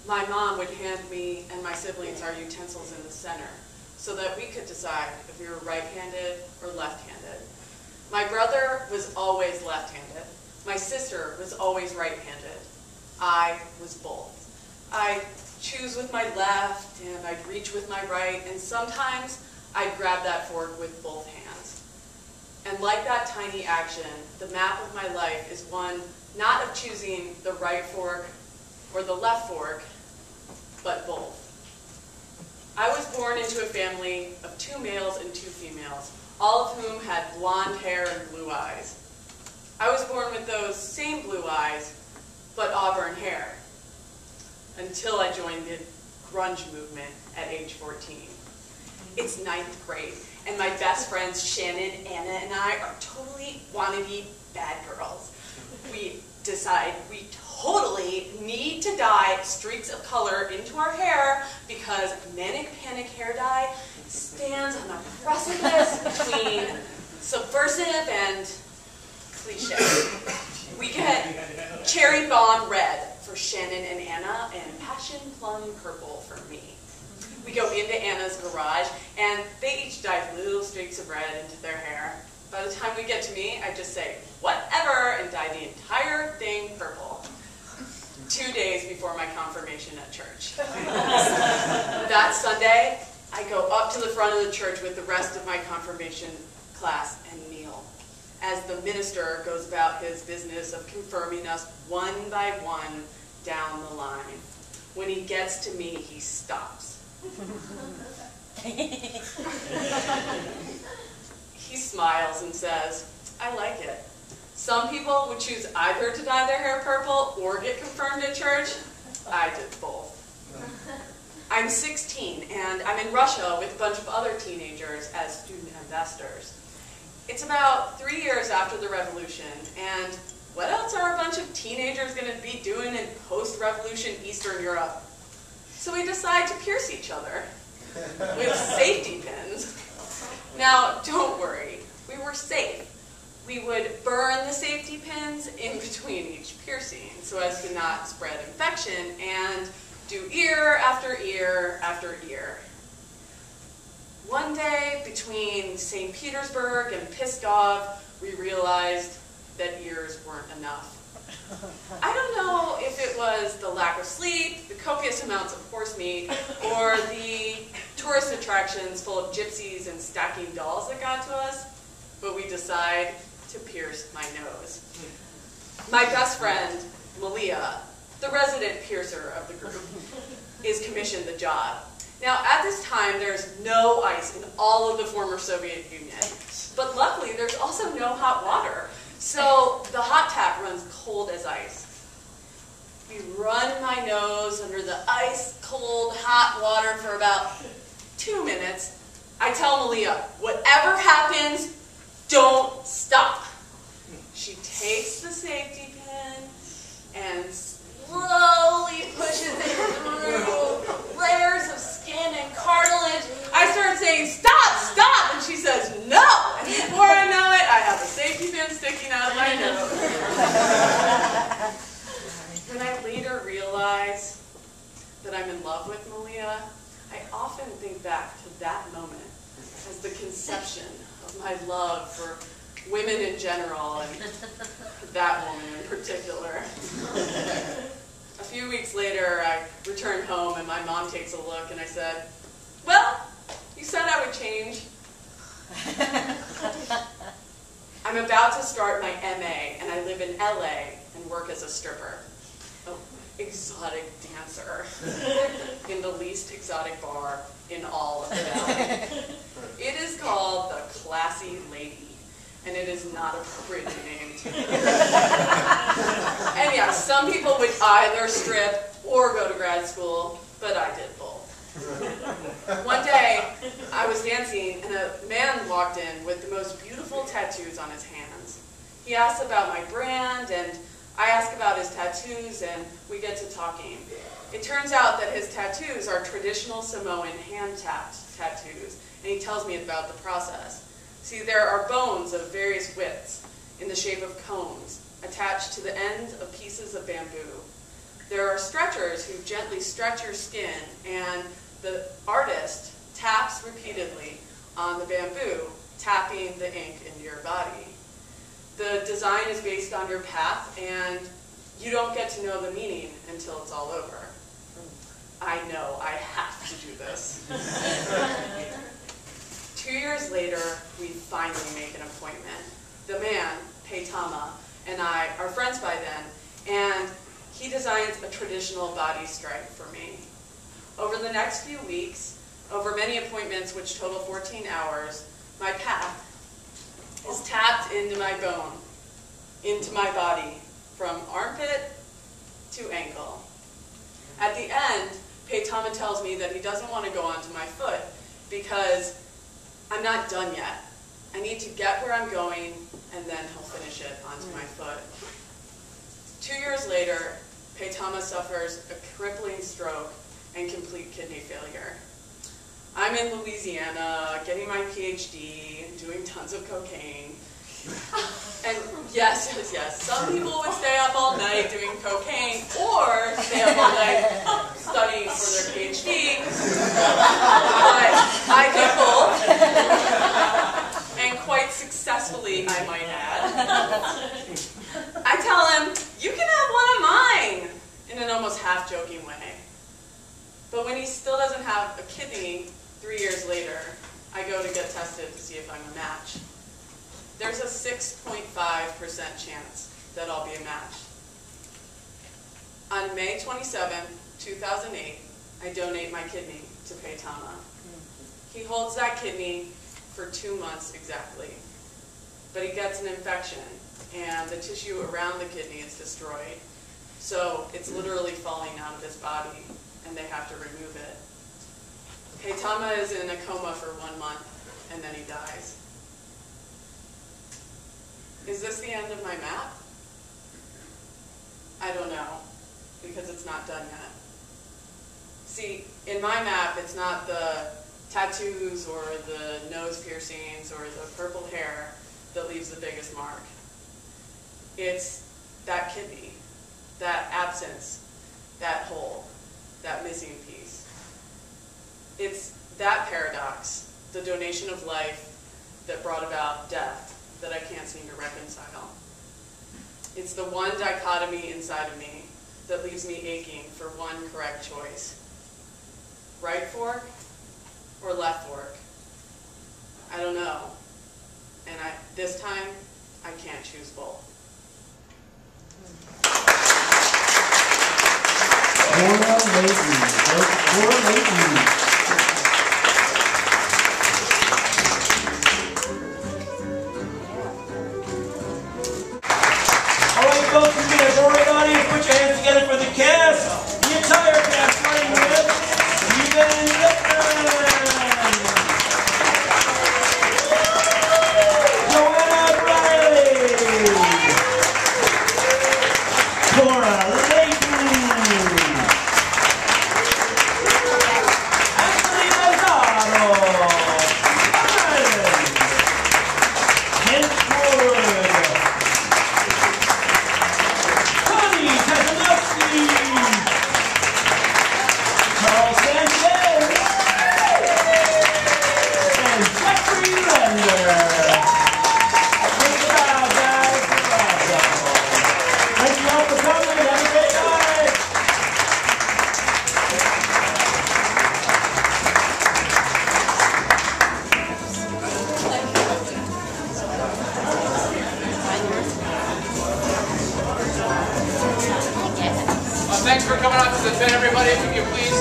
my mom would hand me and my siblings our utensils in the center so that we could decide if we were right-handed or left-handed. My brother was always left-handed. My sister was always right-handed. I was both. I'd choose with my left and I'd reach with my right, and sometimes I'd grab that fork with both hands. And like that tiny action, the map of my life is one not of choosing the right fork or the left fork, but both. I was born into a family of 2 males and 2 females, all of whom had blonde hair and blue eyes. I was born with those same blue eyes, but auburn hair, until I joined the grunge movement at age 14. It's 9th grade, and my best friends Shannon, Anna, and I are totally wannabe bad girls. We decide we totally need to dye streaks of color into our hair because Manic Panic hair dye stands on the precipice between subversive and cliche. We get Cherry Bomb Red for Shannon and Anna and Passion Plum Purple for me. We go into Anna's garage and they each dye little streaks of red into their hair. By the time we get to me, I just say, whatever, and dye the entire thing purple. 2 days before my confirmation at church. That Sunday, I go up to the front of the church with the rest of my confirmation class and kneel as the minister goes about his business of confirming us one by one down the line. When he gets to me, he stops. He smiles and says, I like it. Some people would choose either to dye their hair purple or get confirmed at church. I did both. I'm 16 and I'm in Russia with a bunch of other teenagers as student ambassadors. It's about 3 years after the revolution, and what else are a bunch of teenagers going to be doing in post-revolution Eastern Europe? So we decide to pierce each other with safety pins. Now, don't worry, we were safe. We would burn the safety pins in between each piercing so as to not spread infection and do ear after ear after ear. One day, between St. Petersburg and Pskov, we realized that ears weren't enough. I don't know if it was the lack of sleep, the copious amounts of horse meat, or the tourist attractions full of gypsies and stacking dolls that got to us, but we decide to pierce my nose. My best friend, Malia, the resident piercer of the group, is commissioned the job. Now, at this time, there's no ice in all of the former Soviet Union, but luckily there's also no hot water. So the hot tap runs cold as ice. We run my nose under the ice-cold hot water for about 2 minutes. I tell Malia, whatever happens, don't stop. She takes the safety pin and slowly pushes it through layers of skin and cartilage. I start saying, stop, stop, and she says, no. And before I know it, I have a safety pin sticking out of my nose. When I later realize that I'm in love with Malia, I often think back to that moment as the conception of my love for women in general and that woman in particular. A few weeks later, I returned home and my mom takes a look and I said, well, you said I would change. I'm about to start my MA and I live in LA and work as a stripper. Oh, exotic dancer in the least exotic bar in all of the valley. It is called the Classy Lady. And it is not appropriately named. And yeah, some people would either strip or go to grad school, but I did both. One day, I was dancing, and a man walked in with the most beautiful tattoos on his hands. He asked about my brand, and I asked about his tattoos, and we get to talking. It turns out that his tattoos are traditional Samoan hand-tapped tattoos, and he tells me about the process. See, there are bones of various widths in the shape of cones attached to the ends of pieces of bamboo. There are stretchers who gently stretch your skin, and the artist taps repeatedly on the bamboo, tapping the ink into your body. The design is based on your path, and you don't get to know the meaning until it's all over. I know, I have to do this. 2 years later, we finally make an appointment. The man, Peitama, and I are friends by then, and he designs a traditional body stripe for me. Over the next few weeks, over many appointments which total 14 hours, my path is tapped into my bone, into my body, from armpit to ankle. At the end, Peitama tells me that he doesn't want to go onto my foot because I'm not done yet. I need to get where I'm going, and then he'll finish it onto my foot. 2 years later, Peitama suffers a crippling stroke and complete kidney failure. I'm in Louisiana, getting my PhD, doing tons of cocaine. And yes, some people would stay up all night doing cocaine or stay up all night studying for their PhD. But I did both, and quite successfully, I might add. I tell him, you can have one of mine, in an almost half-joking way. But when he still doesn't have a kidney 3 years later, I go to get tested to see if I'm a match. There's a 6.5% chance that I'll be a match. On May 27, 2008, I donate my kidney to Peitama. He holds that kidney for 2 months exactly, but he gets an infection, and the tissue around the kidney is destroyed. So it's literally falling out of his body, and they have to remove it. Peitama is in a coma for 1 month, and then he dies. Is this the end of my map? I don't know, because it's not done yet. See, in my map, it's not the tattoos or the nose piercings or the purple hair that leaves the biggest mark. It's that kidney, that absence, that hole, that missing piece. It's that paradox, the donation of life that brought about death, that I can't seem to reconcile. It's the one dichotomy inside of me that leaves me aching for one correct choice. Right fork or left fork? I don't know. And this time, I can't choose both. Folks, we're going to go right audience. Put your hands together for the cast. The entire cast, starting with Stephen Joanna Briley, Cora Layton, Ashley Lazaro, Kent Wood, Carl Sanchez, and Jeffrey Lender. Good job, guys. You're awesome. Thank you all for coming. Have a great night. Thanks for coming out to the event, everybody. If you could please